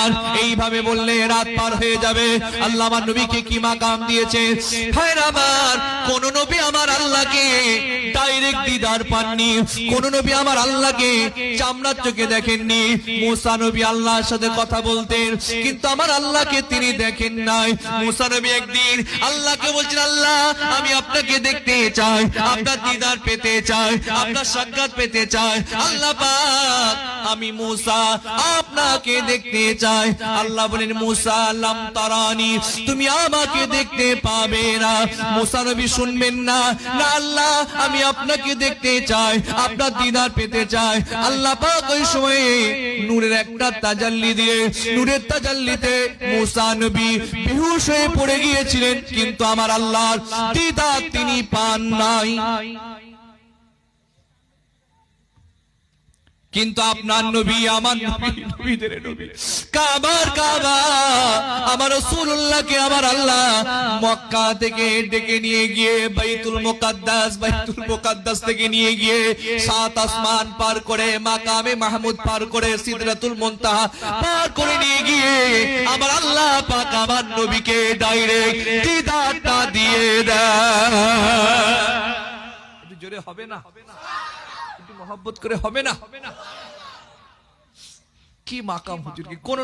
আমার এইভাবে বললে রাত পার হয়ে যাবে। আল্লাহ আমার নবীকে কি মাকাম দিয়েছে ভাইরা আমার। কোন নবী আমার আল্লাহকে ডাইরেক্ট দিদার পাননি, কোন নবী আমার আল্লাহকে চামড়ার চোখে দেখেননি। মুসা নবী আল্লাহর সাথে কথা বলতেন, কিন্তু আমার আল্লাহকে তিনি দেখেন নাই। মুসা নবী একদিন আল্লাহকে বলছেন, আল্লাহ আমি আপনাকে দেখতে চাই, আপনার দিদার পেতে চাই, আপনার সাক্ষাৎ পেতে চাই। আল্লাহ পাক আমি মুসা আপনাকে দেখতে চাই। আল্লাহ বলেন, মুসা লাম তারানি, তুমি আমাকে দেখতে পাবে না। মুসা নবী শুনবেন না, না আল্লাহ আমি আপনাকে দেখতে চাই, আপনার দিদার পেতে চাই। আল্লাহ পাক ওই সময়ে নূরের একটা তাজাল্লি দিয়ে, নূরের তাজাল্লিতে মুসা নবী বেহুশ হয়ে পড়ে গিয়েছিলেন, কিন্তু আমার আল্লাহর দিদার তিনি পান নাই। কিন্তু আপনার নবী আমার নবী, নবীদের নবী, কাবার কাবা আমার রাসূলুল্লাহকে আমার আল্লাহ মক্কা থেকে ডেকে নিয়ে গিয়ে বাইতুল মুকাদ্দাস, বাইতুল মুকাদ্দাস থেকে নিয়ে গিয়ে সাত আসমান পার করে মাকামে মাহমুদ পার করে সিদরাতুল মুনতাহা পার করে নিয়ে গিয়ে আমার আল্লাহ পাক আমার নবীকে ডাইরেক্ট দিদারটা দিয়ে দেয়। একটু জোরে হবে না? মহব্বত করে হবে না? কি মাকাম হুজুর, কি কোন